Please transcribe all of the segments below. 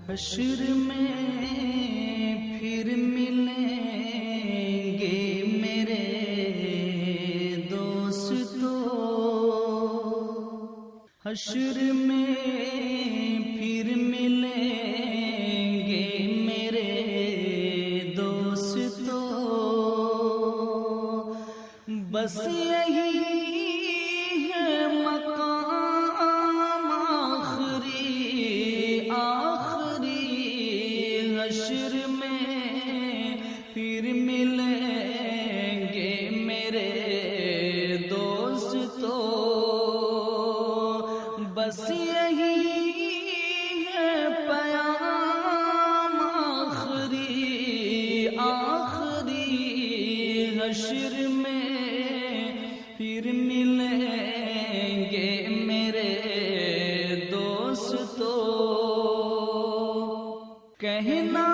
حشر میں پھر ملیں گے میرے دوستو، حشر میں پھر ملیں گے میرے دوستو، بس یہی ہے مقام آخری آخری، حشر میں پھر ملیں گے میرے دوستو، بس یہی ہے پیام آخری آخری، حشر میں پھر ملیں گے میرے دوستو، کہنا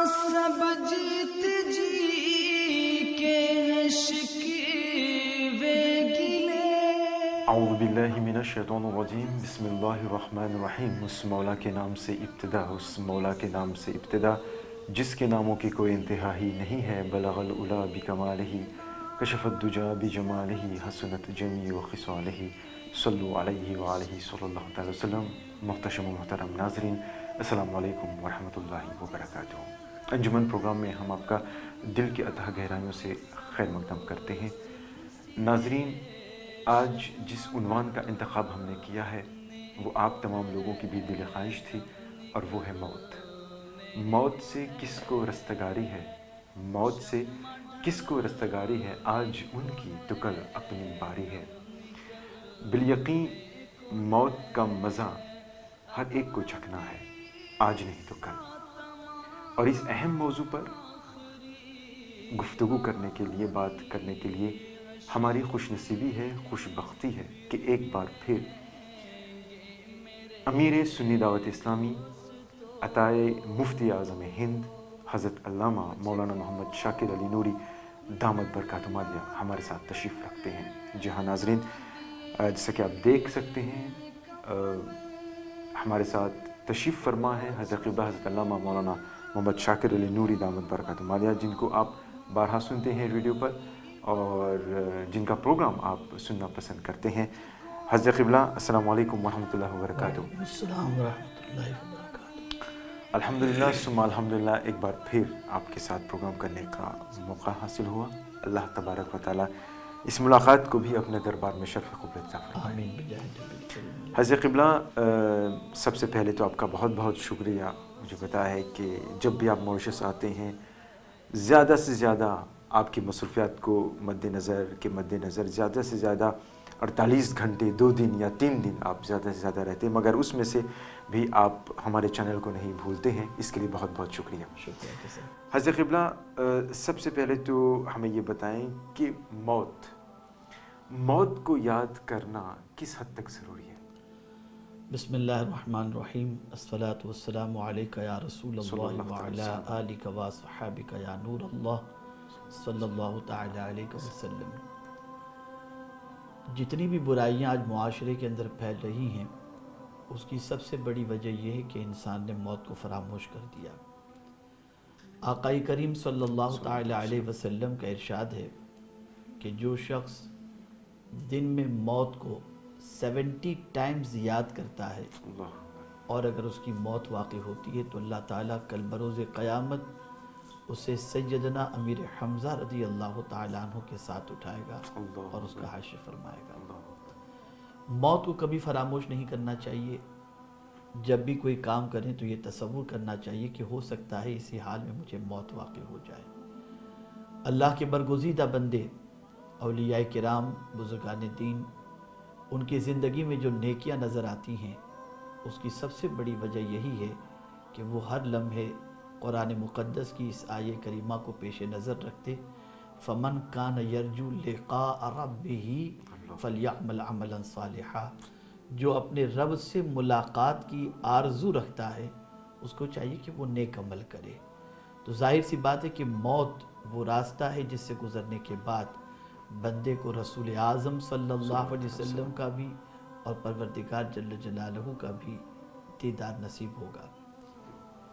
سب جیت جی کے شکوے گلے۔ اعوذ باللہ من الشیطان الرجیم، بسم اللہ الرحمن الرحیم۔ اس مولا کے نام سے ابتدا، اس مولا کے نام سے ابتدا جس کے ناموں کی کوئی انتہا ہی نہیں ہے۔ بلغ العلا بکمالہ، کشف الدجا بجمالہ، حسنت جمیع خصالہ، صلو علیہ وآلہ صلی اللہ تعالی وسلم۔ محتشم و محترم ناظرین، السلام علیکم ورحمۃ اللہ وبرکاتہ۔ انجمن پروگرام میں ہم آپ کا دل کی اتھاہ گہرائیوں سے خیر مقدم کرتے ہیں۔ ناظرین، آج جس عنوان کا انتخاب ہم نے کیا ہے وہ آپ تمام لوگوں کی بھی دل خواہش تھی، اور وہ ہے موت۔ موت سے کس کو رستگاری ہے، موت سے کس کو رستگاری ہے، آج ان کی تو کل اپنی باری ہے۔ بالیقین موت کا مزہ ہر ایک کو چکھنا ہے، آج نہیں تو کل۔ اور اس اہم موضوع پر گفتگو کرنے کے لیے، بات کرنے کے لیے ہماری خوش نصیبی ہے، خوش بختی ہے کہ ایک بار پھر امیر سنی دعوت اسلامی، عطائے مفتی اعظم ہند حضرت علامہ مولانا محمد شاکر علی نوری دامت برکاتہم عالیہ ہمارے ساتھ تشریف رکھتے ہیں۔ جی ہاں ناظرین، جیسا کہ آپ دیکھ سکتے ہیں ہمارے ساتھ تشریف فرما ہے حضرت قبلہ حضرت علامہ مولانا محمد شاکر علی نوری دامت برکاتہم عالیہ، جن کو آپ بارہا سنتے ہیں ریڈیو پر اور جن کا پروگرام آپ سننا پسند کرتے ہیں۔ حضرت قبلہ السلام علیکم ورحمۃ اللہ وبرکاتہ۔ السلام ورحمۃ اللہ وبرکاتہ۔ الحمدللہ ثم الحمدللہ، ایک بار پھر آپ کے ساتھ پروگرام کرنے کا موقع حاصل ہوا۔ اللہ تبارک و تعالیٰ اس ملاقات کو بھی اپنے دربار میں شرف قبول عطا فرمائے۔ آمین بجاہ نبی کریم۔ حضرت قبلہ، سب سے پہلے تو آپ کا بہت بہت شکریہ، مجھے پتا ہے کہ جب بھی آپ ماریشس آتے ہیں زیادہ سے زیادہ آپ کی مصروفیات کو مد نظر زیادہ سے زیادہ 48 گھنٹے 2 دن یا 3 دن آپ زیادہ سے زیادہ رہتے ہیں، مگر اس میں سے بھی آپ ہمارے چینل کو نہیں بھولتے ہیں، اس کے لیے بہت بہت شکریہ۔ حضرت قبلہ، سب سے پہلے تو ہمیں یہ بتائیں کہ موت کو یاد کرنا کس حد تک ضروری ہے؟ بسم اللہ الرحمن الرحیم، الصلاۃ والسلام علیک یا رسول اللہ وعلی آلک واصحابک یا نور اللہ صلی اللہ تعالی علیہ وسلم۔ جتنی بھی برائیاں آج معاشرے کے اندر پھیل رہی ہیں، اس کی سب سے بڑی وجہ یہ ہے کہ انسان نے موت کو فراموش کر دیا۔ آقا کریم صلی اللہ تعالی علیہ وسلم کا ارشاد ہے کہ جو شخص دن میں موت کو 70 ٹائمز یاد کرتا ہے اور اگر اس کی موت واقع ہوتی ہے تو اللہ تعالیٰ کل بروز قیامت اسے سیدنا امیر حمزہ رضی اللہ تعالیٰ عنہ کے ساتھ اٹھائے گا اور اس کا حشر فرمائے گا۔ موت کو کبھی فراموش نہیں کرنا چاہیے۔ جب بھی کوئی کام کریں تو یہ تصور کرنا چاہیے کہ ہو سکتا ہے اسی حال میں مجھے موت واقع ہو جائے۔ اللہ کے برگزیدہ بندے، اولیاء کرام، بزرگان دین، ان کی زندگی میں جو نیکیاں نظر آتی ہیں اس کی سب سے بڑی وجہ یہی ہے کہ وہ ہر لمحے قرآن مقدس کی اس آیہ کریمہ کو پیش نظر رکھتے، فَمَنْ كَانَ يَرْجُو لِقَاءَ رَبِّهِ فَلْيَعْمَلْ عَمَلًا صَالِحًا۔ جو اپنے رب سے ملاقات کی آرزو رکھتا ہے اس کو چاہیے کہ وہ نیک عمل کرے۔ تو ظاہر سی بات ہے کہ موت وہ راستہ ہے جس سے گزرنے کے بعد بندے کو رسول اعظم صلی اللہ علیہ وسلم کا بھی اور پروردگار جل جلالہ کا بھی دیدار نصیب ہوگا۔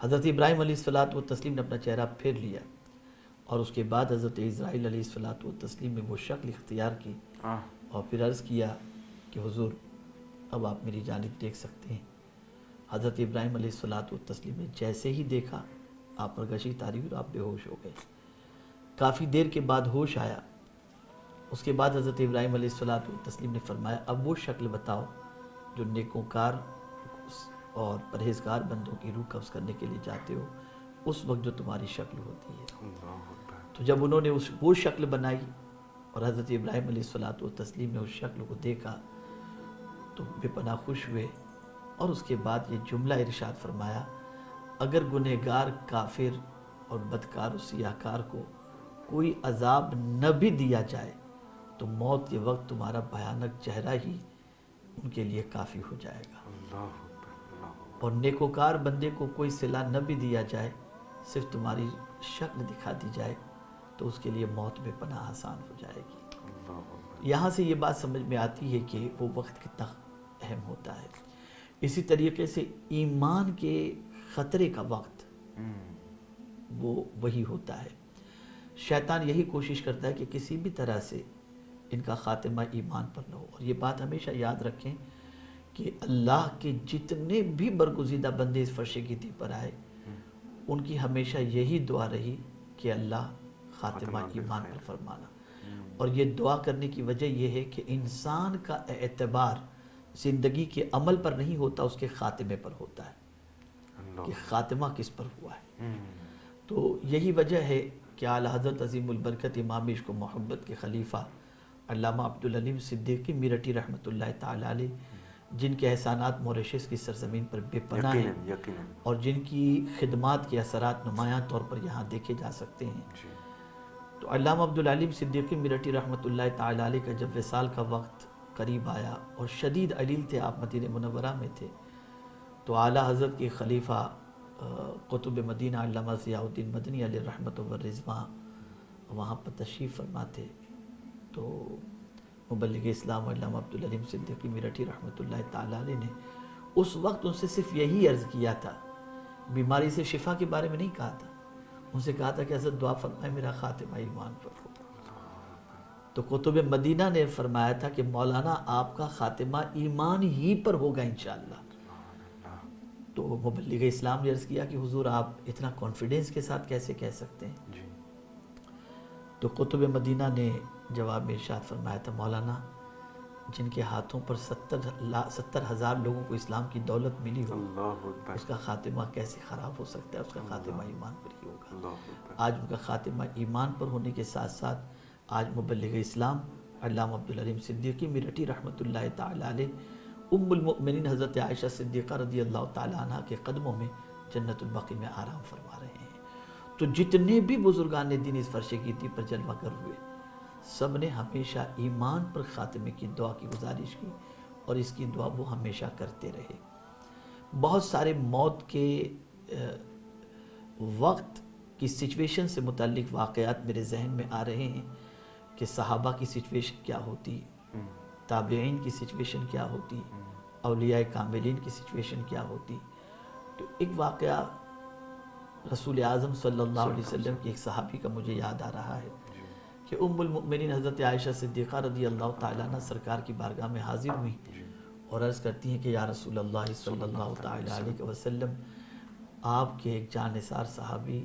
حضرت ابراہیم علیہ الصلوۃ والتسلیم نے اپنا چہرہ پھیر لیا اور اس کے بعد حضرت اسرائیل علیہ الصلوۃ والتسلیم نے وہ شکل اختیار کی اور پھر عرض کیا کہ حضور اب آپ میری جانب دیکھ سکتے ہیں۔ حضرت ابراہیم علیہ الصلوۃ والتسلیم نے جیسے ہی دیکھا آپ پر غشی تاری اور آپ بے ہوش ہو گئے۔ کافی دیر کے بعد ہوش آیا۔ اس کے بعد حضرت ابراہیم علیہ الصلوۃ والتسلیم نے فرمایا اب وہ شکل بتاؤ جو نیکوکار اور پرہیزگار بندوں کی روح قبض کرنے کے لیے جاتے ہو، اس وقت جو تمہاری شکل ہوتی ہے۔ تو جب انہوں نے وہ شکل بنائی اور حضرت ابراہیم علیہ الصلوۃ والتسلیم نے اس شکل کو دیکھا تو بے پناہ خوش ہوئے، اور اس کے بعد یہ جملہ ارشاد فرمایا اگر گنہگار کافر اور بدکار و سیاہکار کو کوئی عذاب نہ بھی دیا جائے تو موت کے وقت تمہارا بھیانک چہرہ ہی ان کے لیے کافی ہو جائے گا، اور نیکوکار بندے کو کوئی صلہ نہ بھی دیا جائے، صرف تمہاری شکل دکھا دی جائے تو اس کے لیے موت بے پناہ آسان ہو جائے گی۔ یہاں سے یہ بات سمجھ میں آتی ہے کہ وہ وقت کتنا اہم ہوتا ہے۔ اسی طریقے سے ایمان کے خطرے کا وقت وہ وہی ہوتا ہے۔ شیطان یہی کوشش کرتا ہے کہ کسی بھی طرح سے ان کا خاتمہ ایمان پر نہ ہو، اور یہ بات ہمیشہ یاد رکھیں کہ اللہ کے جتنے بھی برگزیدہ بندے اس فرش گیتی پر آئے ان کی ہمیشہ یہی دعا رہی کہ اللہ خاتمہ ایمان پر فرمانا، اور یہ دعا کرنے کی وجہ یہ ہے کہ انسان کا اعتبار زندگی کے عمل پر نہیں ہوتا، اس کے خاتمے پر ہوتا ہے کہ خاتمہ کس پر ہوا ہے۔ تو یہی وجہ ہے کہ اعلیٰ حضرت عظیم البرکت امام عشق و محبت کے خلیفہ علامہ عبدالعلیم صدیقی میرٹھی رحمۃ اللہ تعالی علیہ، جن کے احسانات موریشس کی سرزمین پر بے پناہ ہیں اور جن کی خدمات کے اثرات نمایاں طور پر یہاں دیکھے جا سکتے ہیں، تو علامہ عبدالعلیم صدیقی میرٹھی رحمۃ اللہ تعالی علیہ کا جب وصال کا وقت قریب آیا اور شدید علیل تھے، آپ مدینہ منورہ میں تھے، تو اعلیٰ حضرت کے خلیفہ قطب مدینہ علامہ ضیاء الدین مدنی علیہ رحمۃ والرضوان وہاں پر تشریف فرما تھے۔ تو مبلغ اسلام علامہ عبدالعلیم صدیقی میرٹھی رحمۃ اللہ تعالی علیہ نے اس وقت ان سے صرف یہی عرض کیا تھا، بیماری سے شفا کے بارے میں نہیں کہا تھا، ان سے کہا تھا کہ حضرت دعا فرمائے میرا خاتمہ ایمان پر ہو۔ تو قطب مدینہ نے فرمایا تھا کہ مولانا آپ کا خاتمہ ایمان ہی پر ہوگا انشاءاللہ۔ تو مبلغ اسلام نے عرض کیا کہ حضور آپ اتنا کانفیڈنس کے ساتھ کیسے کہہ سکتے ہیں؟ تو قطب مدینہ نے جواب میں ارشاد فرمایا تھا مولانا جن کے ہاتھوں پر 70,000 لوگوں کو اسلام کی دولت ملی ہو، اس کا خاتمہ کیسے خراب ہو سکتا ہے؟ اس کا خاتمہ ایمان پر ہی ہوگا۔ آج ان کا خاتمہ ایمان پر ہونے کے ساتھ ساتھ آج مبلغ اسلام علامہ عبدالعلیم صدیقی میرٹھی رحمۃ اللہ تعالی علیہ ام المؤمنین حضرت عائشہ صدیقہ رضی اللہ تعالی عنہ کے قدموں میں جنت البقیع میں آرام فرما رہے ہیں۔ تو جتنے بھی بزرگان دین اس فرش گیتی پر جلوہ گر ہوئے، سب نے ہمیشہ ایمان پر خاتمے کی دعا کی گزارش کی، اور اس کی دعا وہ ہمیشہ کرتے رہے۔ بہت سارے موت کے وقت کی سچویشن سے متعلق واقعات میرے ذہن میں آ رہے ہیں کہ صحابہ کی سچویشن کیا ہوتی، تابعین کی سچویشن کیا ہوتی، اولیاء کاملین کی سچویشن کیا ہوتی۔ تو ایک واقعہ رسول اعظم صلی اللہ علیہ وسلم کی ایک صحابی کا مجھے یاد آ رہا ہے کہ ام المؤمنین حضرت عائشہ صدیقہ رضی اللہ تعالیٰ عنہ سرکار کی بارگاہ میں حاضر ہوئی اور عرض کرتی ہیں کہ یا رسول اللہ صلی اللہ تعالیٰ علیہ وسلم، آپ کے ایک جانثار صحابی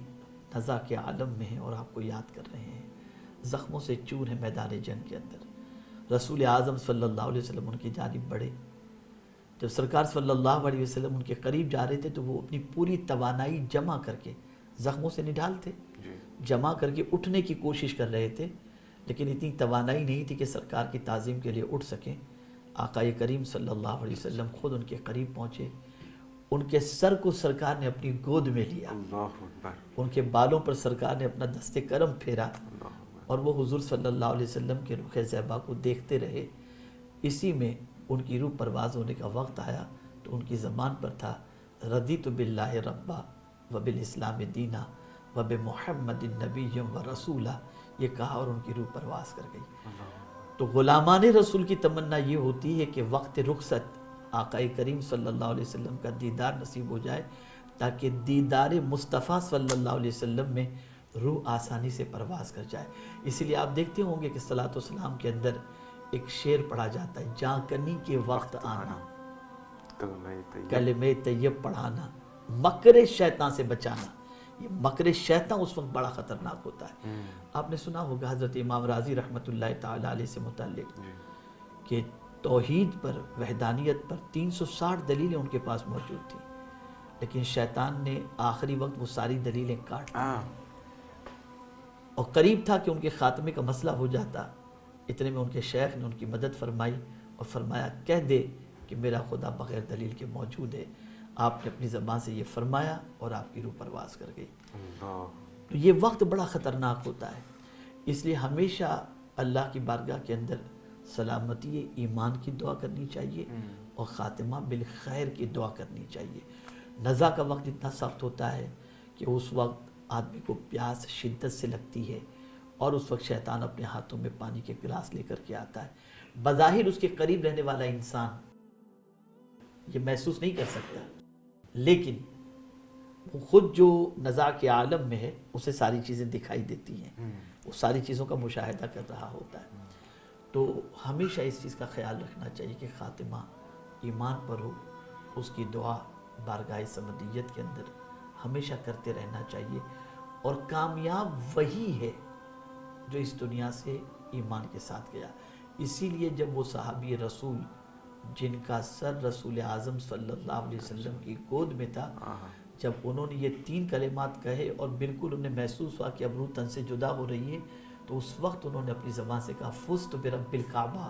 نزع کے عالم میں ہیں اور آپ کو یاد کر رہے ہیں، زخموں سے چور ہیں میدان جنگ کے اندر۔ رسول اعظم صلی اللہ علیہ وسلم ان کی جانب بڑھے، جب سرکار صلی اللہ علیہ وسلم ان کے قریب جا رہے تھے تو وہ اپنی پوری توانائی جمع کر کے، زخموں سے نڈال تھے، جمع کر کے اٹھنے کی کوشش کر رہے تھے، لیکن اتنی توانائی نہیں تھی کہ سرکار کی تعظیم کے لیے اٹھ سکیں۔ آقا کریم صلی اللہ علیہ وسلم خود ان کے قریب پہنچے، ان کے سر کو سرکار نے اپنی گود میں لیا، ان کے بالوں پر سرکار نے اپنا دست کرم پھیرا، اور وہ حضور صلی اللہ علیہ وسلم کے رخ زیبا کو دیکھتے رہے۔ اسی میں ان کی روح پرواز ہونے کا وقت آیا تو ان کی زبان پر تھا رضیت باللہ ربا وبالاسلام دینا وبمحمد نبی و رسولہ، یہ کہا اور ان کی روح پرواز کر گئی۔ تو غلامان رسول کی تمنا یہ ہوتی ہے کہ وقت رخصت آقا کریم صلی اللہ علیہ وسلم کا دیدار نصیب ہو جائے تاکہ دیدار مصطفیٰ صلی اللہ علیہ وسلم میں روح آسانی سے پرواز کر جائے۔ اسی لیے آپ دیکھتے ہوں گے کہ صلاۃ و سلام کے اندر ایک شعر پڑھا جاتا ہے، جاں کنی کے وقت آنا، کلمہ طیب پڑھانا، مکر شیطان سے بچانا۔ یہ مکر شیطان اس وقت بڑا خطرناک ہوتا ہے۔ آپ نے سنا ہوگا حضرت امام راضی رحمۃ اللہ تعالیٰ علیہ سے متعلق کہ توحید پر، وحدانیت پر 360 دلیلیں ان کے پاس موجود تھیں، لیکن شیطان نے آخری وقت وہ ساری دلیلیں کاٹ دی اور قریب تھا کہ ان کے خاتمے کا مسئلہ ہو جاتا۔ اتنے میں ان کے شیخ نے ان کی مدد فرمائی اور فرمایا کہہ دے کہ میرا خدا بغیر دلیل کے موجود ہے۔ آپ نے اپنی زبان سے یہ فرمایا اور آپ کی روح پرواز کر گئی۔ تو یہ وقت بڑا خطرناک ہوتا ہے، اس لیے ہمیشہ اللہ کی بارگاہ کے اندر سلامتی ایمان کی دعا کرنی چاہیے اور خاتمہ بالخیر کی دعا کرنی چاہیے۔ نزا کا وقت اتنا سخت ہوتا ہے کہ اس وقت آدمی کو پیاس شدت سے لگتی ہے اور اس وقت شیطان اپنے ہاتھوں میں پانی کے گلاس لے کر کے آتا ہے۔ بظاہر اس کے قریب رہنے والا انسان یہ محسوس نہیں کر سکتا، لیکن وہ خود جو نزا کے عالم میں ہے اسے ساری چیزیں دکھائی دیتی ہیں، وہ ساری چیزوں کا مشاہدہ کر رہا ہوتا ہے۔ تو ہمیشہ اس چیز کا خیال رکھنا چاہیے کہ خاتمہ ایمان پر ہو، اس کی دعا بارگاہ سمدیت کے اندر ہمیشہ کرتے رہنا چاہیے، اور کامیاب وہی ہے جو اس دنیا سے ایمان کے ساتھ گیا۔ اسی لیے جب وہ صحابی رسول جن کا سر رسول اعظم صلی اللہ علیہ وسلم کی گود میں تھا، جب انہوں نے یہ 3 کلمات کہے اور بالکل انہیں محسوس ہوا کہ اب روح تن سے جدا ہو رہی ہے، تو اس وقت انہوں نے اپنی زبان سے کہا فزت برب الکعبہ،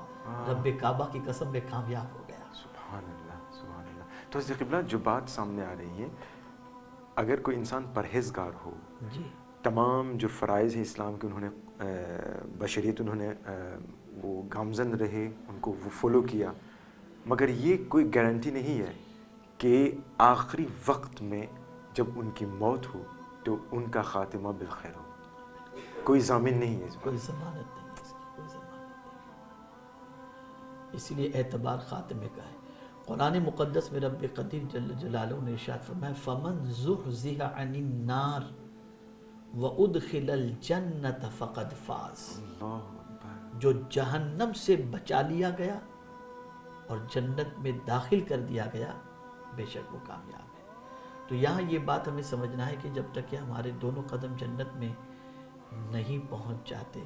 رب کعبہ کی قسم میں کامیاب ہو گیا۔ سبحان اللہ، سبحان اللہ۔ تو حضرت قبلہ جو بات سامنے آ رہی ہے، اگر کوئی انسان پرہیزگار ہو، جی، تمام جو فرائض ہیں اسلام کے انہوں نے بشریت انہوں نے وہ گامزن رہے، ان کو وہ فالو کیا، مگر یہ کوئی گارنٹی نہیں ہے کہ آخری وقت میں جب ان کی موت ہو تو ان کا خاتمہ بالخیر ہو۔ کوئی ضامن نہیں ہے اس کوئی ضمانت نہیں ہے اس کی، کوئی ضمانت نہیں۔ اسی لیے اعتبار خاتمے کا ہے۔ قرآن مقدس میں رب قدیر جل جلالہ نے ارشاد فرمایا فَمَنْ زُحْزِحَ عَنِ النَّارِ وَأُدْخِلَ الْجَنَّةَ فَقَدْ فَازَ، جو جہنم سے بچا لیا گیا اور جنت میں داخل کر دیا گیا، بے شک وہ کامیاب ہے۔ تو یہاں یہ بات ہمیں سمجھنا ہے کہ جب تک کہ ہمارے دونوں قدم جنت میں نہیں پہنچ جاتے،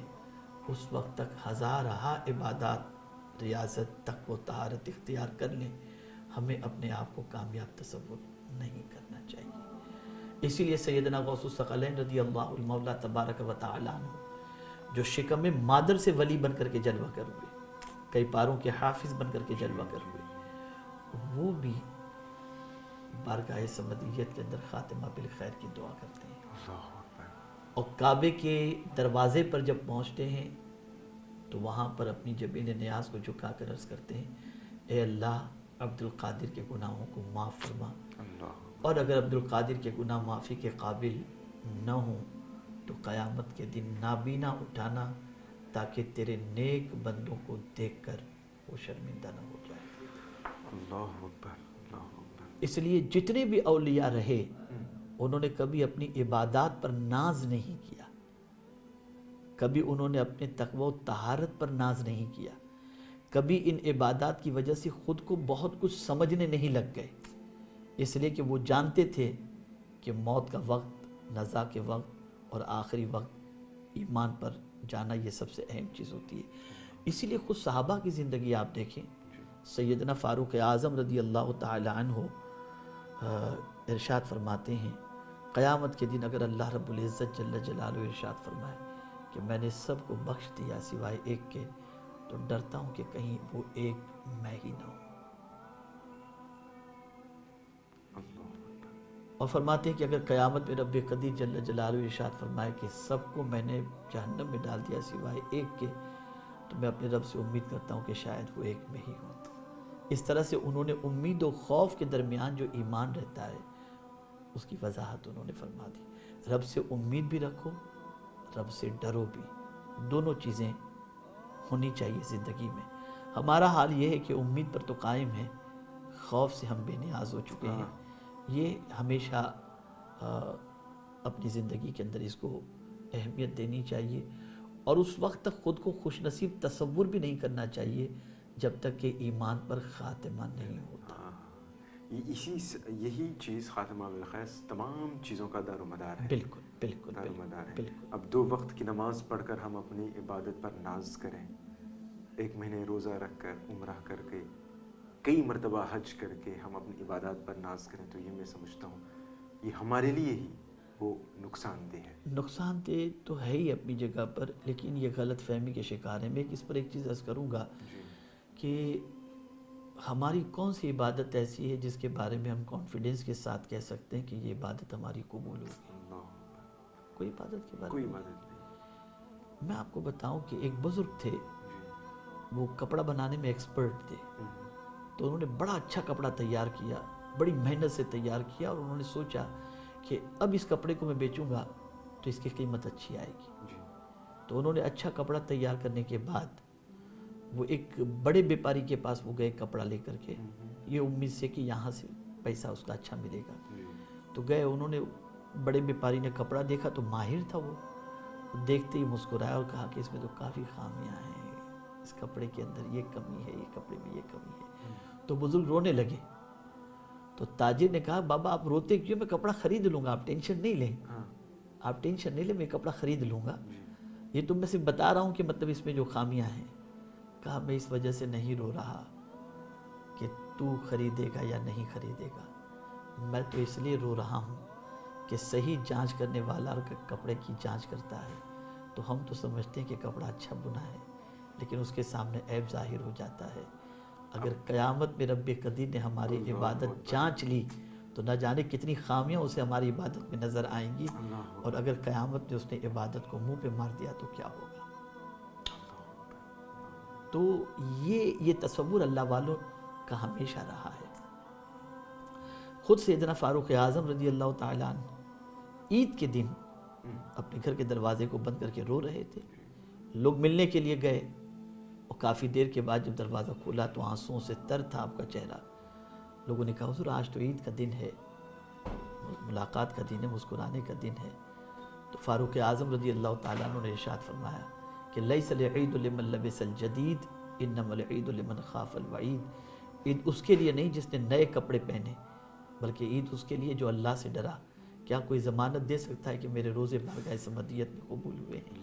اس وقت تک ہزارہا عبادات، ریاضت، تقوی و طہارت اختیار کر لیں، ہمیں اپنے آپ کو کامیاب تصور نہیں کرنا چاہیے۔ اسی لیے سیدنا غوث الثقلین رضی اللہ المولا تبارک و تعالی عنہ، جو شکم مادر سے ولی بن کر کے جلوہ کر ہوئے، کئی پاروں کے حافظ بن کر کے جلوہ کر ہوئے، وہ بھی بارگاہ سمدیت کے اندر خاتمہ بالخیر کی دعا کرتے ہیں، اور کعبے کے دروازے پر جب پہنچتے ہیں تو وہاں پر اپنی جبین نیاز کو جھکا کر عرض کرتے ہیں اے اللہ عبد القادر کے گناہوں کو معاف فرما، اور اگر عبد القادر کے گناہ معافی کے قابل نہ ہوں تو قیامت کے دن نابینا اٹھانا تاکہ تیرے نیک بندوں کو دیکھ کر وہ شرمندہ نہ ہو جائے۔ اللہ اکبر، اللہ اکبر۔ اس لیے جتنے بھی اولیاء رہے انہوں نے کبھی اپنی عبادات پر ناز نہیں کیا، کبھی انہوں نے اپنے تقوی و طہارت پر ناز نہیں کیا، کبھی ان عبادات کی وجہ سے خود کو بہت کچھ سمجھنے نہیں لگ گئے، اس لیے کہ وہ جانتے تھے کہ موت کا وقت، نزا کے وقت اور آخری وقت ایمان پر جانا یہ سب سے اہم چیز ہوتی ہے۔ اسی لیے خود صحابہ کی زندگی آپ دیکھیں، سیدنا فاروق اعظم رضی اللہ تعالی عنہ ارشاد فرماتے ہیں قیامت کے دن اگر اللہ رب العزت جل جلالہ ارشاد فرمائے کہ میں نے سب کو بخش دیا سوائے ایک کے، تو ڈرتا ہوں کہ کہیں وہ ایک میں ہی نہ ہوں۔ اور فرماتے ہیں کہ اگر قیامت میں رب قدیر جل جلالہ ارشاد فرمائے کہ سب کو میں نے جہنم میں ڈال دیا سوائے ایک کے، تو میں اپنے رب سے امید کرتا ہوں کہ شاید وہ ایک میں ہی ہوں۔ اس طرح سے انہوں نے امید و خوف کے درمیان جو ایمان رہتا ہے اس کی وضاحت انہوں نے فرما دی۔ رب سے امید بھی رکھو، رب سے ڈرو بھی، دونوں چیزیں ہونی چاہیے زندگی میں۔ ہمارا حال یہ ہے کہ امید پر تو قائم ہے، خوف سے ہم بے نیاز ہو چکے ہیں، یہ ہمیشہ اپنی زندگی کے اندر اس کو اہمیت دینی چاہیے، اور اس وقت تک خود کو خوش نصیب تصور بھی نہیں کرنا چاہیے جب تک کہ ایمان پر خاتمہ نہیں ہوتا۔ یہی چیز خاتمہ بالخیر تمام چیزوں کا دار و مدار ہے۔ بالکل بالکل دار و مدار ہے۔ بالکل۔ اب 2 وقت کی نماز پڑھ کر ہم اپنی عبادت پر ناز کریں، 1 مہینے روزہ رکھ کر، عمرہ کر کے، کئی مرتبہ حج کر کے ہم اپنی عبادات پر ناز کریں، تو یہ میں سمجھتا ہوں یہ ہمارے لیے ہی وہ نقصان دہ ہے۔ نقصان دہ تو ہے ہی اپنی جگہ پر، لیکن یہ غلط فہمی کے شکار ہیں۔ میں اس پر ایک چیز عرض کروں گا کہ ہماری کون سی عبادت ایسی ہے جس کے بارے میں ہم کانفیڈنس کے ساتھ کہہ سکتے ہیں کہ یہ عبادت ہماری قبول ہوگی؟ کوئی عبادت کے بارے کوئی میں عبادت نہیں۔ میں آپ کو بتاؤں کہ ایک بزرگ تھے، وہ کپڑا بنانے میں ایکسپرٹ تھے، تو انہوں نے بڑا اچھا کپڑا تیار کیا، بڑی محنت سے تیار کیا، اور انہوں نے سوچا کہ اب اس کپڑے کو میں بیچوں گا تو اس کی قیمت اچھی آئے گی۔ تو انہوں نے اچھا کپڑا تیار کرنے کے بعد وہ ایک بڑے بیپاری کے پاس وہ گئے کپڑا لے کر کے، یہ امید سے کہ یہاں سے پیسہ اس کا اچھا ملے گا۔ تو گئے، انہوں نے بڑے بیپاری نے کپڑا دیکھا تو ماہر تھا وہ، دیکھتے ہی مسکرایا اور کہا کہ اس میں تو کافی خامیاں ہیں، اس کپڑے کے اندر یہ کمی ہے، یہ کپڑے میں یہ کمی ہے۔ تو بزرگ رونے لگے، تو تاجر نے کہا بابا آپ روتے کیوں؟ میں کپڑا خرید لوں گا، آپ ٹینشن نہیں لیں، آپ ٹینشن نہیں لیں، میں کپڑا خرید لوں گا، یہ تو میں صرف بتا رہا ہوں کہ مطلب اس میں جو خامیاں ہیں۔ کہا میں اس وجہ سے نہیں رو رہا کہ تو خریدے گا یا نہیں خریدے گا، میں تو اس لیے رو رہا ہوں کہ صحیح جانچ کرنے والا اگر کپڑے کی جانچ کرتا ہے تو ہم تو سمجھتے ہیں کہ کپڑا اچھا بنا ہے، لیکن اس کے سامنے عیب ظاہر ہو جاتا ہے۔ اگر قیامت میں رب قدیر نے ہماری عبادت جانچ لی تو نہ جانے کتنی خامیاں اسے ہماری عبادت میں نظر آئیں گی، اور اگر قیامت میں اس نے عبادت کو منہ پہ مار دیا تو کیا ہوگا؟ تو یہ تصور اللہ والوں کا ہمیشہ رہا ہے۔ خود سیدنا فاروق اعظم رضی اللہ تعالیٰ عنہ عید کے دن اپنے گھر کے دروازے کو بند کر کے رو رہے تھے، لوگ ملنے کے لیے گئے، اور کافی دیر کے بعد جب دروازہ کھولا تو آنسوؤں سے تر تھا آپ کا چہرہ۔ لوگوں نے کہا حضور آج تو عید کا دن ہے، ملاقات کا دن ہے، مسکرانے کا دن ہے۔ تو فاروق اعظم رضی اللہ تعالیٰ عنہ نے ارشاد فرمایا کہ لیس العید لمن لبس الجدید انما العید لمن خاف الوعید، عید اس کے لیے نہیں جس نے نئے کپڑے پہنے، بلکہ عید اس کے لیے جو اللہ سے ڈرا۔ کیا کوئی ضمانت دے سکتا ہے کہ میرے روزے بارگاہ سمدیت میں قبول ہوئے ہیں؟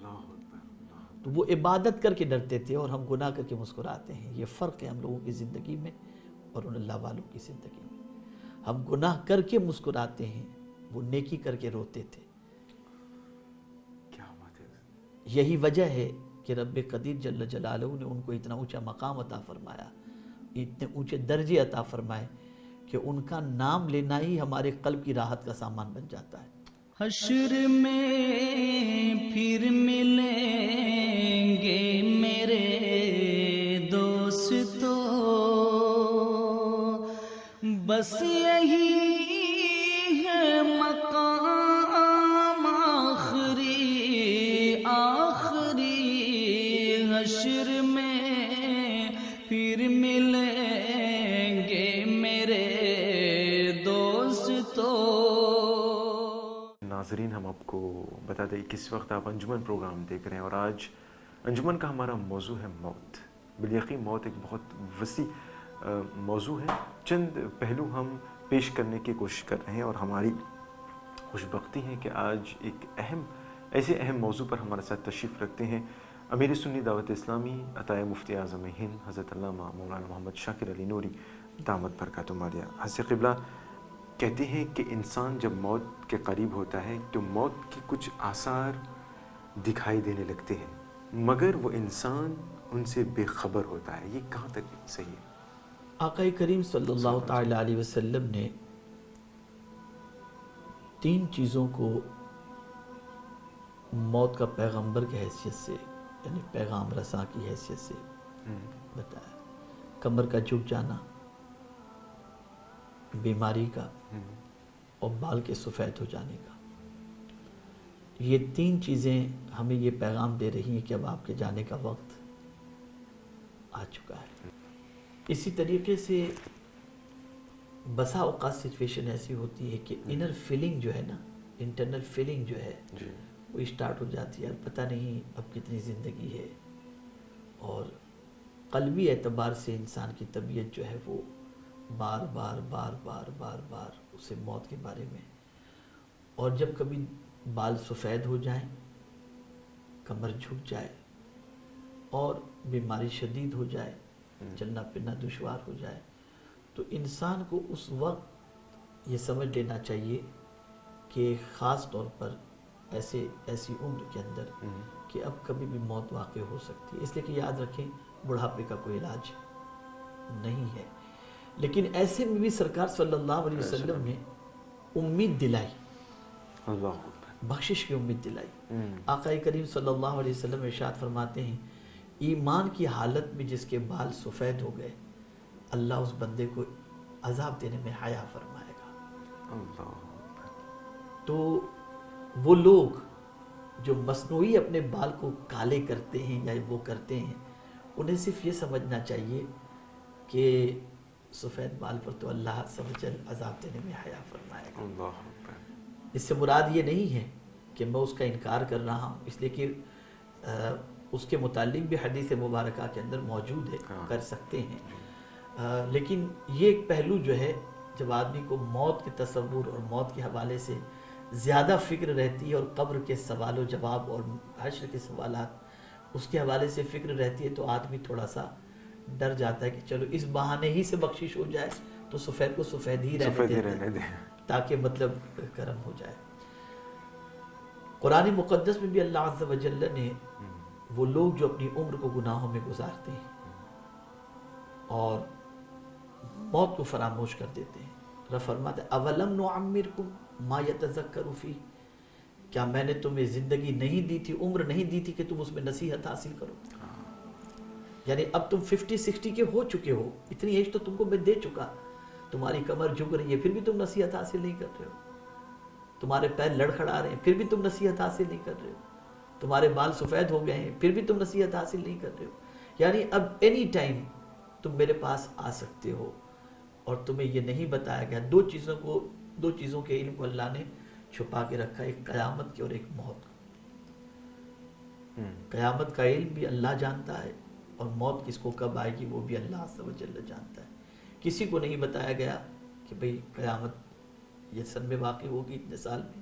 تو وہ عبادت کر کے ڈرتے تھے اور ہم گناہ کر کے مسکراتے ہیں۔ یہ فرق ہے ہم لوگوں کی زندگی میں اور ان اللہ والوں کی زندگی میں۔ ہم گناہ کر کے مسکراتے ہیں، وہ نیکی کر کے روتے تھے۔ یہی وجہ ہے کہ رب قدیر جل جلالہ نے ان کو اتنا اونچا مقام عطا فرمایا، اتنے اونچے درجے عطا فرمائے کہ ان کا نام لینا ہی ہمارے قلب کی راحت کا سامان بن جاتا ہے۔ حشر میں پھر ملیں گے میرے دوستو، بس یہی ہے مقام آخری آخری، حشر میں پھر ملیں گے میرے دوستو۔ ناظرین ہم آپ کو بتا دیں کہ اس وقت آپ انجمن پروگرام دیکھ رہے ہیں، اور آج انجمن کا ہمارا موضوع ہے موت۔ بالیقین موت ایک بہت وسیع موضوع ہے، چند پہلو ہم پیش کرنے کی کوشش کر رہے ہیں، اور ہماری خوش بختی ہے کہ آج ایک ایسے اہم موضوع پر ہمارے ساتھ تشریف رکھتے ہیں امیر سنی دعوت اسلامی عطائے مفتی اعظم ہند حضرت علامہ مولانا محمد شاکر علی نوری دامت برکاتہم عالیہ۔ حضرت قبلہ کہتے ہیں کہ انسان جب موت کے قریب ہوتا ہے تو موت کے کچھ آثار دکھائی دینے لگتے ہیں، مگر وہ انسان ان سے بے خبر ہوتا ہے۔ یہ کہاں تک صحیح ہے؟ آقا کریم صلی اللہ تعالیٰ علیہ وسلم نے 3 چیزوں کو موت کا پیغمبر کی حیثیت سے، یعنی پیغام رساں کی حیثیت سے بتایا۔ کمر کا جھک جانا، بیماری کا، اور بال کے سفید ہو جانے کا۔ یہ 3 چیزیں ہمیں یہ پیغام دے رہی ہیں کہ اب آپ کے جانے کا وقت آ چکا ہے۔ اسی طریقے سے بسا اوقات سچویشن ایسی ہوتی ہے کہ انر فیلنگ جو ہے نا، انٹرنل فیلنگ جو ہے جی وہ اسٹارٹ ہو جاتی ہے، پتہ نہیں اب کتنی زندگی ہے، اور قلبی اعتبار سے انسان کی طبیعت جو ہے وہ بار بار بار بار بار بار اسے موت کے بارے میں، اور جب کبھی بال سفید ہو جائیں، کمر جھک جائے اور بیماری شدید ہو جائے، چلنا پھرنا دشوار ہو جائے، تو انسان کو اس وقت یہ سمجھ لینا چاہیے کہ خاص طور پر ایسی عمر کے اندر کہ اب کبھی بھی موت واقع ہو سکتی ہے، اس لیے کہ یاد رکھیں بڑھاپے کا کوئی علاج نہیں ہے، لیکن ایسے میں بھی سرکار صلی اللہ علیہ وسلم نے امید دلائی، اللہ اکبر، بخشش کی امید دلائی۔ آقا کریم صلی اللہ علیہ وسلم ارشاد فرماتے ہیں ایمان کی حالت میں جس کے بال سفید ہو گئے اللہ اس بندے کو عذاب دینے میں حیا فرمائے گا۔ اللہ اکبر۔ تو وہ لوگ جو مصنوعی اپنے بال کو کالے کرتے ہیں یا وہ کرتے ہیں، انہیں صرف یہ سمجھنا چاہیے کہ سفید بال پر تو اللہ عز و جل عذاب دینے میں حیا فرمائے گا۔ اللہ اکبر۔ اس سے مراد یہ نہیں ہے کہ میں اس کا انکار کر رہا ہوں، اس لیے کہ اس کے متعلق بھی حدیث مبارکہ کے اندر موجود ہے، کر سکتے ہیں، لیکن یہ ایک پہلو جو ہے جب آدمی کو موت کے تصور اور موت کے حوالے سے زیادہ فکر رہتی ہے، اور قبر کے سوال و جواب اور حشر کے سوالات اس کے حوالے سے فکر رہتی ہے، تو آدمی تھوڑا سا ڈر جاتا ہے کہ چلو اس بہانے ہی سے بخشش ہو جائے تو سفید کو سفید ہی رہنے دیں تاکہ مطلب کرم ہو جائے۔ قرآن مقدس میں بھی اللہ عز و جل نے وہ لوگ جو اپنی عمر کو گناہوں میں گزارتے ہیں اور موت کو فراموش کر دیتے ہیں، رب فرماتا ہے اولم نعمرکم ما یتذکر فیہ، کیا میں نے تمہیں زندگی نہیں دی تھی، عمر نہیں دی تھی کہ تم اس میں نصیحت حاصل کرو؟ یعنی اب تم 50-60 کے ہو چکے ہو، اتنی ایج تو تم کو میں دے چکا، تمہاری کمر جھک رہی ہے پھر بھی تم نصیحت حاصل نہیں کر رہے ہو، تمہارے پیر لڑکھڑا رہے ہیں پھر بھی تم نصیحت حاصل نہیں کر رہے ہو، تمہارے بال سفید ہو گئے ہیں پھر بھی تم نصیحت حاصل نہیں کر رہے ہو، یعنی اب اینی ٹائم تم میرے پاس آ سکتے ہو، اور تمہیں یہ نہیں بتایا گیا، دو چیزوں کے علم کو اللہ نے چھپا کے رکھا، ایک قیامت کی اور ایک موت کی۔ قیامت کا علم بھی اللہ جانتا ہے، اور موت کس کو کب آئے گی وہ بھی اللہ عز و جل جانتا ہے۔ کسی کو نہیں بتایا گیا کہ بھئی قیامت یہ سن میں واقع ہوگی اتنے سال میں،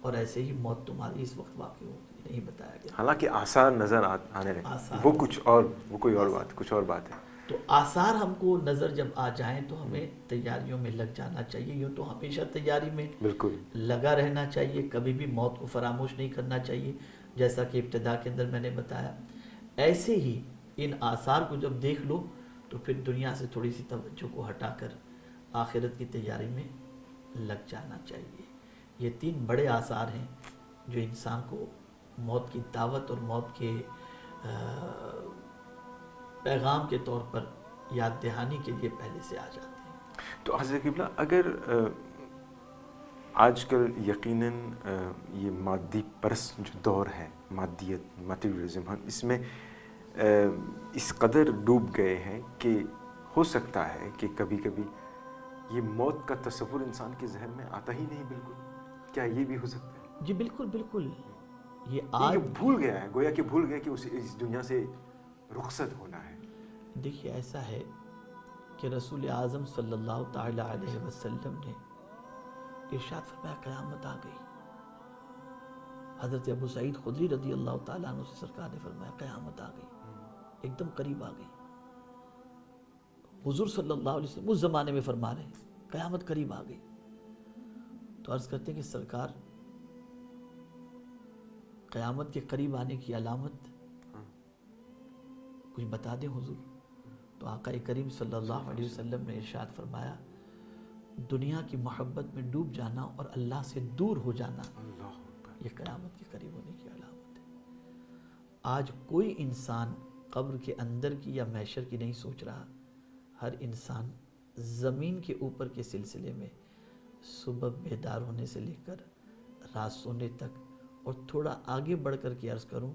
اور ایسے ہی موت تمہاری اس وقت واقع ہوگی، نہیں بتایا گیا۔ حالانکہ آثار نظر آنے لگے، وہ کوئی اور بات، کچھ اور بات ہے۔ تو آثار ہم کو نظر جب آ جائیں تو ہمیں تیاریوں میں لگ جانا چاہیے، یوں تو ہمیشہ تیاری میں بالکل لگا رہنا چاہیے، کبھی بھی موت کو فراموش نہیں کرنا چاہیے، جیسا کہ ابتدا کے اندر میں نے بتایا۔ ایسے ہی ان آثار کو جب دیکھ لو تو پھر دنیا سے تھوڑی سی توجہ کو ہٹا کر آخرت کی تیاری میں لگ جانا چاہیے۔ یہ 3 بڑے آثار ہیں جو انسان کو موت کی دعوت اور موت کے پیغام کے طور پر یاد دہانی کے لیے پہلے سے آ جاتے ہیں۔ تو حضرت قبلہ، اگر آج کل یقیناً یہ مادی پرست جو دور ہے، مادیت، مٹیریلزم، ہم اس میں اس قدر ڈوب گئے ہیں کہ ہو سکتا ہے کہ کبھی کبھی یہ موت کا تصور انسان کے ذہن میں آتا ہی نہیں بالکل۔ کیا یہ بھی ہو سکتا ہے؟ جی بالکل بالکل، یہ یہ بھول گیا ہے، گویا کہ بھول گیا کہ اسے اس دنیا سے رخصت ہونا ہے۔ دیکھیے ایسا ہے کہ رسول اعظم صلی اللہ تعالی علیہ وسلم نے ارشاد فرمایا قیامت آ گئی۔ حضرت ابو سعید خدری رضی اللہ تعالیٰ عنہ سے سرکار نے فرمایا قیامت آ گئی، ایک دم قریب آ گئی۔ حضور صلی اللہ علیہ وسلم اس زمانے میں فرما رہے ہیں قیامت قریب آ گئی، تو عرض کرتے ہیں کہ سرکار قیامت کے قریب آنے کی علامت کچھ بتا دیں حضور۔ تو آقا کریم صلی اللہ علیہ وسلم نے ارشاد فرمایا دنیا کی محبت میں ڈوب جانا اور اللہ سے دور ہو جانا، یہ قیامت کے قریب ہونے کی علامت ہے۔ آج کوئی انسان قبر کے اندر کی یا محشر کی نہیں سوچ رہا، ہر انسان زمین کے اوپر کے سلسلے میں صبح بیدار ہونے سے لے کر رات سونے تک، اور تھوڑا آگے بڑھ کر کے عرض کروں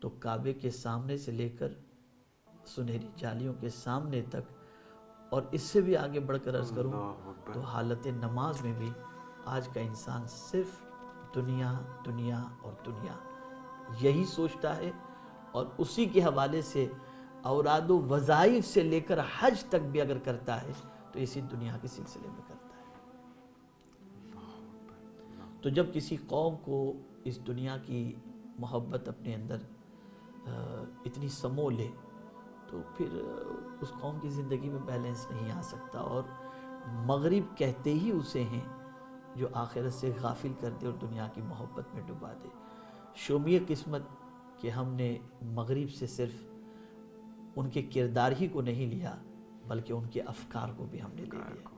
تو کعبے کے سامنے سے لے کر سنہری جالیوں کے سامنے تک اور اس سے بھی آگے بڑھ کر عرض کروں اللہ اکبر۔ تو حالت نماز میں بھی آج کا انسان صرف دنیا دنیا اور دنیا یہی سوچتا ہے، اور اسی کے حوالے سے اوراد و وظائف سے لے کر حج تک بھی اگر کرتا ہے تو اسی دنیا کے سلسلے میں کرتا ہے۔ تو جب کسی قوم کو اس دنیا کی محبت اپنے اندر اتنی سمو لے تو پھر اس قوم کی زندگی میں بیلنس نہیں آ سکتا، اور مغرب کہتے ہی اسے ہیں جو آخرت سے غافل کر دے اور دنیا کی محبت میں ڈبا دے۔ شومی قسمت کہ ہم نے مغرب سے صرف ان کے کردار ہی کو نہیں لیا بلکہ ان کے افکار کو بھی ہم نے لے لیا،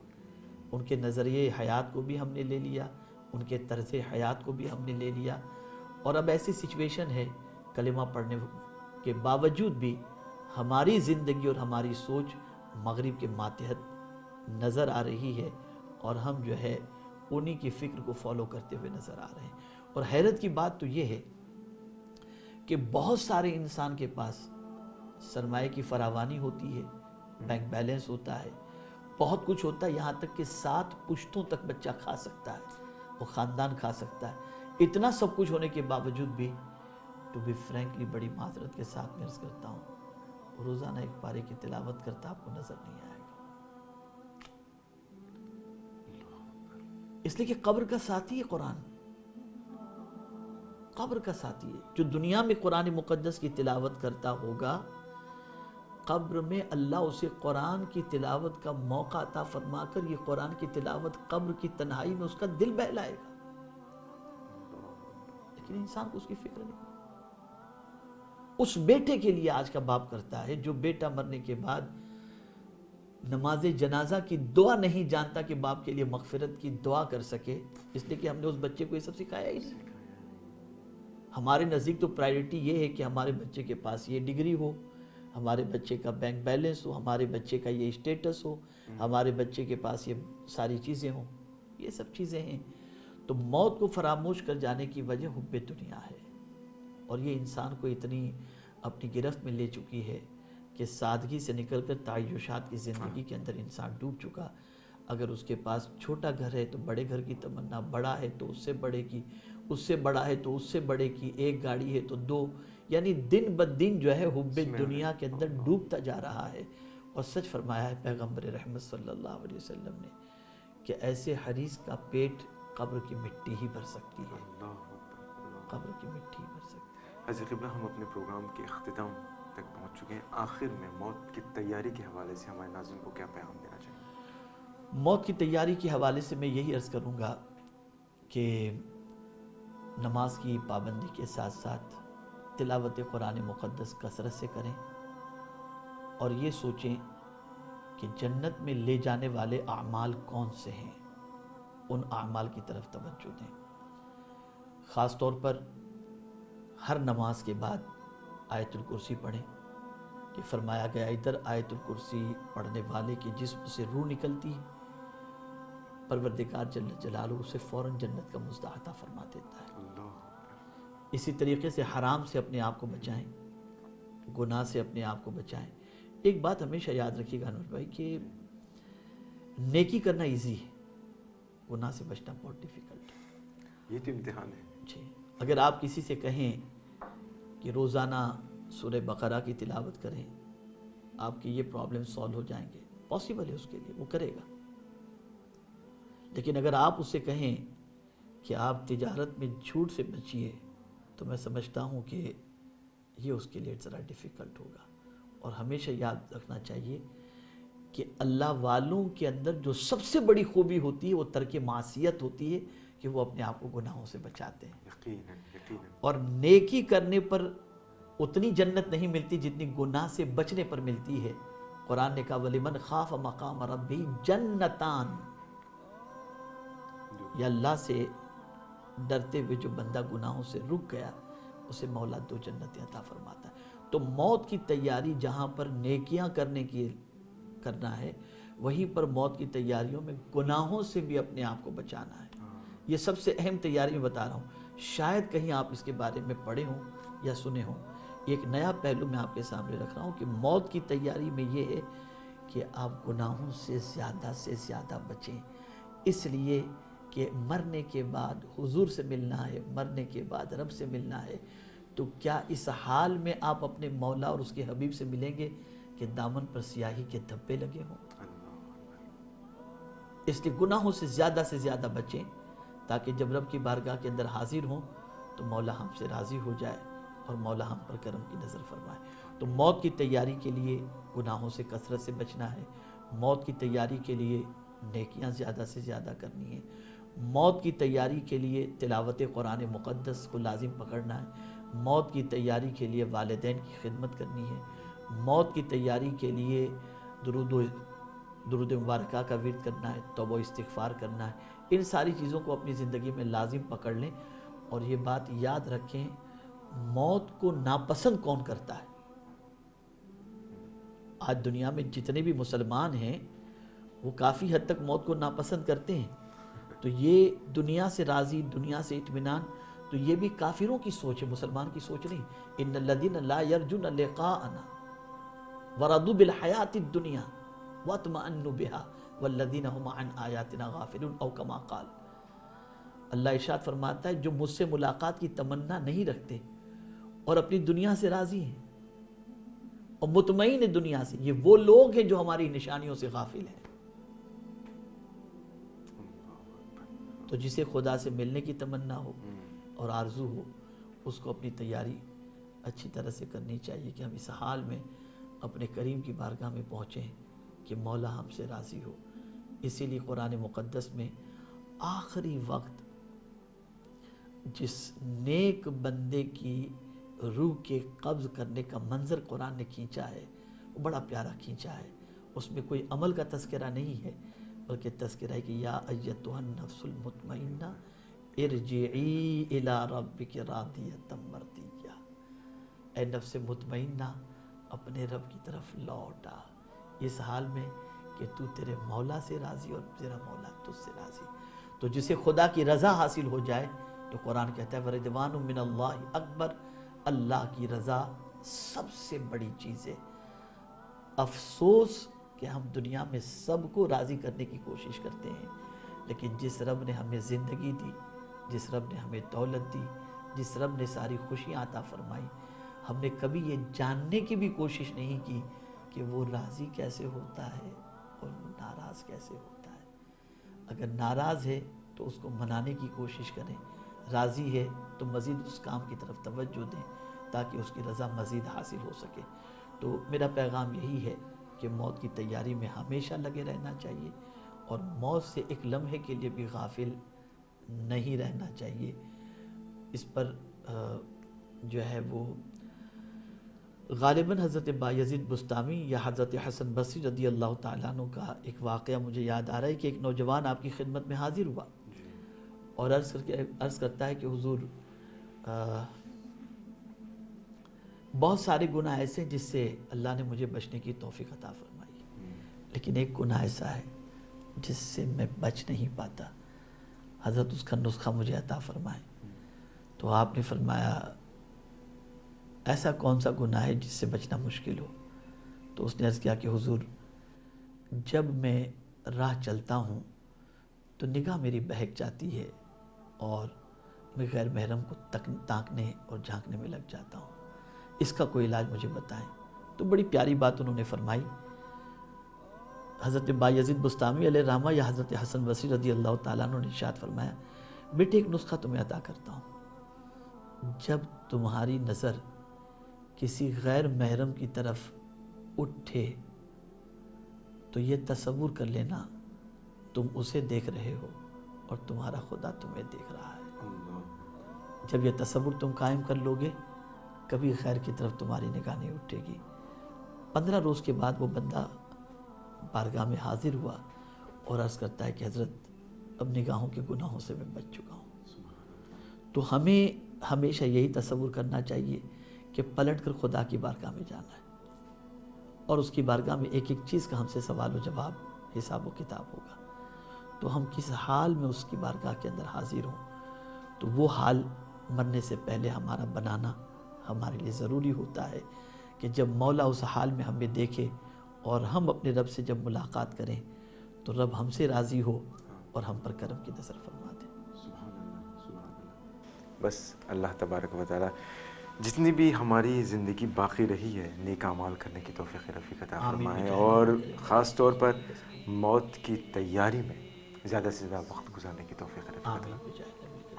ان کے نظریے حیات کو بھی ہم نے لے لیا، ان کے طرز حیات کو بھی ہم نے لے لیا، اور اب ایسی سچویشن ہے کلمہ پڑھنے کے باوجود بھی ہماری زندگی اور ہماری سوچ مغرب کے ماتحت نظر آ رہی ہے، اور ہم جو ہے انہی کی فکر کو فالو کرتے ہوئے نظر آ رہے ہیں۔ اور حیرت کی بات تو یہ ہے کہ بہت سارے انسان کے پاس سرمایہ کی فراوانی ہوتی ہے، بینک بیلنس ہوتا ہے، بہت کچھ ہوتا ہے، یہاں تک کہ 7 پشتوں تک بچہ کھا سکتا ہے، وہ خاندان کھا سکتا ہے۔ اتنا سب کچھ ہونے کے باوجود بھی ٹو بی فرینکلی بڑی معذرت کے ساتھ میں عرض کرتا ہوں، روزانہ ایک پارے کی تلاوت کرتا آپ کو نظر نہیں آئے گا، اس لیے کہ قبر کا ساتھی ہے قرآن، قبر کا ساتھی ہے۔ جو دنیا میں قرآن مقدس کی تلاوت کرتا ہوگا، قبر میں اللہ اسے قرآن کی تلاوت کا موقع عطا فرما کر یہ قرآن کی تلاوت قبر کی تنہائی میں اس کا دل بہلائے گا، لیکن انسان کو اس کی فکر نہیں۔ اس بیٹے کے لیے آج کا باپ کرتا ہے جو بیٹا مرنے کے بعد نماز جنازہ کی دعا نہیں جانتا کہ باپ کے لیے مغفرت کی دعا کر سکے، اس لیے کہ ہم نے اس بچے کو یہ سب سکھایا ہی نہیں۔ ہمارے نزدیک تو پرائیورٹی یہ ہے کہ ہمارے بچے کے پاس یہ ڈگری ہو، ہمارے بچے کا بینک بیلنس ہو، ہمارے بچے کا یہ اسٹیٹس ہو، ہمارے بچے کے پاس یہ ساری چیزیں ہوں، یہ سب چیزیں ہیں۔ تو موت کو فراموش کر جانے کی وجہ حب دنیا ہے، اور یہ انسان کو اتنی اپنی گرفت میں لے چکی ہے کہ سادگی سے نکل کر تعیشات کی زندگی کے اندر انسان ڈوب چکا۔ اگر اس کے پاس چھوٹا گھر ہے تو بڑے گھر کی تمنا، بڑا ہے تو اس سے بڑے کی، اس سے بڑا ہے تو اس سے بڑے کی، ایک گاڑی ہے تو 2، یعنی دن بدن جو ہے حب دنیا کے اندر ڈوبتا جا رہا ہے۔ اور سچ فرمایا ہے پیغمبر رحمت صلی اللہ علیہ وسلم نے کہ ایسے حریص کا پیٹ قبر کی مٹی ہی بھر سکتی ہے، قبر کی مٹی ہی بھر سکتی ہے۔ حضرت قبلہ، ہم اپنے پروگرام کے اختتام تک پہنچ چکے ہیں۔ آخر میں موت کی تیاری کے حوالے سے ہمارے ناظرین کو کیا پیغام دینا چاہیں؟ موت کی تیاری کے حوالے سے میں یہی عرض کروں گا کہ نماز کی پابندی کے ساتھ ساتھ تلاوت قرآن مقدس کثرت سے کریں، اور یہ سوچیں کہ جنت میں لے جانے والے اعمال کون سے ہیں، ان اعمال کی طرف توجہ دیں۔ خاص طور پر ہر نماز کے بعد آیت الکرسی پڑھیں، کہ فرمایا گیا ادھر آیت الکرسی پڑھنے والے کے جسم سے روح نکلتی ہے، پروردگار جل جلالہ اسے فوراً جنت کا مزدہ عطا فرما دیتا ہے۔ اسی طریقے سے حرام سے اپنے آپ کو بچائیں، گناہ سے اپنے آپ کو بچائیں۔ ایک بات ہمیشہ یاد رکھیے گا انوش بھائی کہ نیکی کرنا ایزی ہے، گناہ سے بچنا بہت ڈیفیکلٹ ہے۔ یہ تو امتحان ہے جی، اگر آپ کسی سے کہیں کہ روزانہ سورہ بقرہ کی تلاوت کریں آپ کی یہ پرابلم سالو ہو جائیں گے، پاسبل ہے اس کے لیے، وہ کرے گا۔ لیکن اگر آپ اس سے کہیں کہ آپ تجارت میں جھوٹ سے بچیے تو میں سمجھتا ہوں کہ یہ اس کے لیے ذرا ڈیفیکلٹ ہوگا۔ اور ہمیشہ یاد رکھنا چاہیے کہ اللہ والوں کے اندر جو سب سے بڑی خوبی ہوتی ہے وہ ترک معصیت ہوتی ہے، کہ وہ اپنے آپ کو گناہوں سے بچاتے ہیں۔ یقیناً۔ اور نیکی کرنے پر اتنی جنت نہیں ملتی جتنی گناہ سے بچنے پر ملتی ہے۔ قرآن نے کہا وَلِمَنْ خَافَ مَقَامَ رَبِّهِ جَنَّتَانِ، یا اللہ سے ڈرتے ہوئے جو بندہ گناہوں سے رک گیا اسے مولا 2 جنتیں عطا فرماتا ہے۔ تو موت کی تیاری جہاں پر نیکیاں کرنا ہے، وہیں پر موت کی تیاریوں میں گناہوں سے بھی اپنے آپ کو بچانا ہے۔ یہ سب سے اہم تیاری میں بتا رہا ہوں، شاید کہیں آپ اس کے بارے میں پڑھے ہوں یا سنے ہوں۔ ایک نیا پہلو میں آپ کے سامنے رکھ رہا ہوں کہ موت کی تیاری میں یہ ہے کہ آپ گناہوں سے زیادہ بچیں، اس لیے کہ مرنے کے بعد حضور سے ملنا ہے، مرنے کے بعد رب سے ملنا ہے، تو کیا اس حال میں آپ اپنے مولا اور اس کے حبیب سے ملیں گے کہ دامن پر سیاہی کے دھبے لگے ہوں؟ اس لیے گناہوں سے زیادہ بچیں، تاکہ جب رب کی بارگاہ کے اندر حاضر ہوں تو مولا ہم سے راضی ہو جائے اور مولا ہم پر کرم کی نظر فرمائے۔ تو موت کی تیاری کے لیے گناہوں سے کثرت سے بچنا ہے، موت کی تیاری کے لیے نیکیاں زیادہ سے زیادہ کرنی ہے، موت کی تیاری کے لیے تلاوت قرآن مقدس کو لازم پکڑنا ہے، موت کی تیاری کے لیے والدین کی خدمت کرنی ہے، موت کی تیاری کے لیے درود مبارکہ کا ورد کرنا ہے، توبہ و استغفار کرنا ہے۔ ان ساری چیزوں کو اپنی زندگی میں لازم پکڑ لیں، اور یہ بات یاد رکھیں، موت کو ناپسند کون کرتا ہے؟ آج دنیا میں جتنے بھی مسلمان ہیں وہ کافی حد تک موت کو ناپسند کرتے ہیں، تو یہ دنیا سے راضی، دنیا سے اطمینان، تو یہ بھی کافروں کی سوچ ہے، مسلمان کی سوچ نہیں۔ ان الذین لا یرجون لقاءنا ورضوا بالحیاۃ الدنیا واطمأنوا بها والذین هم عن آیاتنا غافلون، او کما قال۔ اللہ ارشاد فرماتا ہے جو مجھ سے ملاقات کی تمنا نہیں رکھتے اور اپنی دنیا سے راضی ہیں اور مطمئن ہیں دنیا سے، یہ وہ لوگ ہیں جو ہماری نشانیوں سے غافل ہیں۔ تو جسے خدا سے ملنے کی تمنا ہو اور آرزو ہو، اس کو اپنی تیاری اچھی طرح سے کرنی چاہیے کہ ہم اس حال میں اپنے کریم کی بارگاہ میں پہنچیں کہ مولا ہم سے راضی ہو۔ اسی لیے قرآن مقدس میں آخری وقت جس نیک بندے کی روح کے قبض کرنے کا منظر قرآن نے کھینچا ہے، وہ بڑا پیارا کھینچا ہے۔ اس میں کوئی عمل کا تذکرہ نہیں ہے، بلکہ تذکرہ ہے کہ یا ایتھا النفس المطمئنہ ارجعی الی ربک راضیۃ مرضیہ، اے نفس مطمئنہ اپنے رب کی طرف لوٹا، اس حال میں کہ تو تیرے مولا سے راضی اور تیرا مولا تجھ سے راضی۔ تو جسے خدا کی رضا حاصل ہو جائے، تو قرآن کہتا ہے وَرِضْوَانٌ مِّنَ اللَّهِ اکبر، اللہ کی رضا سب سے بڑی چیز ہے۔ افسوس کہ ہم دنیا میں سب کو راضی کرنے کی کوشش کرتے ہیں، لیکن جس رب نے ہمیں زندگی دی، جس رب نے ہمیں دولت دی، جس رب نے ساری خوشیاں عطا فرمائی، ہم نے کبھی یہ جاننے کی بھی کوشش نہیں کی کہ وہ راضی کیسے ہوتا ہے اور وہ ناراض کیسے ہوتا ہے۔ اگر ناراض ہے تو اس کو منانے کی کوشش کریں، راضی ہے تو مزید اس کام کی طرف توجہ دیں تاکہ اس کی رضا مزید حاصل ہو سکے۔ تو میرا پیغام یہی ہے کہ موت کی تیاری میں ہمیشہ لگے رہنا چاہیے، اور موت سے ایک لمحے کے لیے بھی غافل نہیں رہنا چاہیے۔ اس پر جو ہے وہ غالباً حضرت بایزید بستامی یا حضرت حسن بصری رضی اللہ تعالیٰ عنہ کا ایک واقعہ مجھے یاد آ رہا ہے کہ ایک نوجوان آپ کی خدمت میں حاضر ہوا اور عرض کرتا ہے کہ حضور بہت سارے گناہ ایسے ہیں جس سے اللہ نے مجھے بچنے کی توفیق عطا فرمائی، لیکن ایک گناہ ایسا ہے جس سے میں بچ نہیں پاتا، حضرت اس کا نسخہ مجھے عطا فرمائے۔ تو آپ نے فرمایا ایسا کون سا گناہ ہے جس سے بچنا مشکل ہو؟ تو اس نے عرض کیا کہ حضور جب میں راہ چلتا ہوں تو نگاہ میری بہک جاتی ہے اور میں غیر محرم کو تاکنے اور جھانکنے میں لگ جاتا ہوں، اس کا کوئی علاج مجھے بتائیں۔ تو بڑی پیاری بات انہوں نے فرمائی۔ حضرت بایزید بستامی علیہ الرحمہ یا حضرت حسن بصری رضی اللہ تعالیٰ عنہ نے ارشاد فرمایا بیٹے ایک نسخہ تمہیں عطا کرتا ہوں، جب تمہاری نظر کسی غیر محرم کی طرف اٹھے تو یہ تصور کر لینا تم اسے دیکھ رہے ہو اور تمہارا خدا تمہیں دیکھ رہا ہے۔ جب یہ تصور تم قائم کر لوگے کبھی غیر کی طرف تمہاری نگاہ نہیں اٹھے گی۔ 15 روز کے بعد وہ بندہ بارگاہ میں حاضر ہوا اور عرض کرتا ہے کہ حضرت اب نگاہوں کے گناہوں سے میں بچ چکا ہوں۔ تو ہمیں ہمیشہ یہی تصور کرنا چاہیے کہ پلٹ کر خدا کی بارگاہ میں جانا ہے، اور اس کی بارگاہ میں ایک ایک چیز کا ہم سے سوال و جواب، حساب و کتاب ہوگا۔ تو ہم کس حال میں اس کی بارگاہ کے اندر حاضر ہوں، تو وہ حال مرنے سے پہلے ہمارا بنانا ہمارے لیے ضروری ہوتا ہے کہ جب مولا اس حال میں ہمیں دیکھے اور ہم اپنے رب سے جب ملاقات کریں تو رب ہم سے راضی ہو اور ہم پر کرم کی نظر فرما دے۔ بس اللہ تبارک و تعالی جتنی بھی ہماری زندگی باقی رہی ہے نیک اعمال کرنے کی توفیق رفیق عطا فرمائے، اور خاص طور پر موت کی تیاری میں زیادہ سے زیادہ وقت گزارنے کی توفیق رفیق عطا فرمائے۔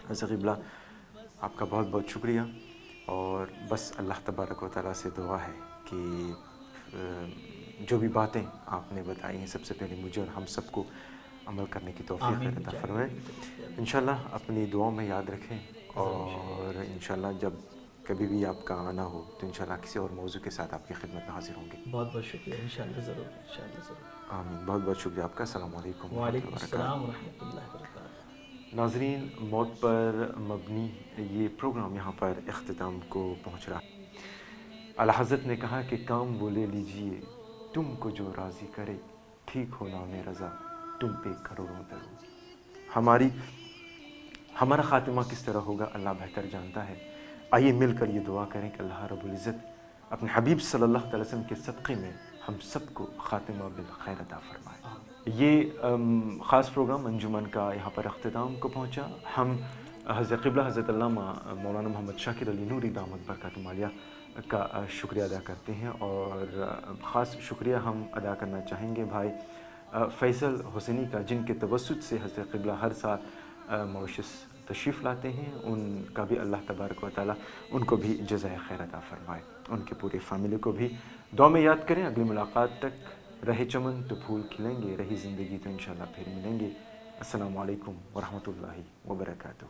حضرت قبلہ آپ کا بہت بہت شکریہ، اور بس اللہ تبارک و تعالیٰ سے دعا ہے کہ جو بھی باتیں آپ نے بتائی ہیں سب سے پہلے مجھے اور ہم سب کو عمل کرنے کی توفیق عطا فرمائے۔ انشاءاللہ اپنی دعاؤں میں یاد رکھیں، اور انشاءاللہ جب کبھی بھی آپ کا آنا ہو تو انشاءاللہ کسی اور موضوع کے ساتھ آپ کی خدمت میں حاضر ہوں گے۔ بہت بہت شکریہ، انشاءاللہ ضرور، انشاءاللہ ضرور۔ آمین۔ بہت بہت شکریہ آپ کا۔ السلام علیکم وعلیکم السلام ورحمۃ اللہ وبرکاتہ۔ ناظرین، موت پر مبنی یہ پروگرام یہاں پر اختتام کو پہنچ رہا ہے۔ اعلیٰ حضرت نے کہا کہ کام وہ لے لیجئے تم کو جو راضی کرے، ٹھیک ہو نام رضا تم پہ کروڑوں درود۔ ہمارا خاتمہ کس طرح ہوگا اللہ بہتر جانتا ہے۔ آئیے مل کر یہ دعا کریں کہ اللہ رب العزت اپنے حبیب صلی اللہ علیہ وسلم کے صدقے میں ہم سب کو خاتمہ بالخیر عطا فرمائے۔ یہ خاص پروگرام انجمن کا یہاں پر اختتام کو پہنچا۔ ہم حضرت قبلہ حضرت علامہ مولانا محمد شاکر علی نوری دامت برکاتہم عالیہ کا شکریہ ادا کرتے ہیں، اور خاص شکریہ ہم ادا کرنا چاہیں گے بھائی فیصل حسینی کا، جن کے توسط سے حضرت قبلہ ہر سال موریشس تشریف لاتے ہیں۔ ان کا بھی اللہ تبارک و تعالیٰ ان کو بھی جزائے خیر عطا فرمائے، ان کے پوری فیملی کو بھی دعا میں یاد کریں۔ اگلی ملاقات تک رہے چمن تو پھول کھلیں گے، رہی زندگی تو انشاءاللہ پھر ملیں گے۔ السلام علیکم ورحمۃ اللہ وبرکاتہ۔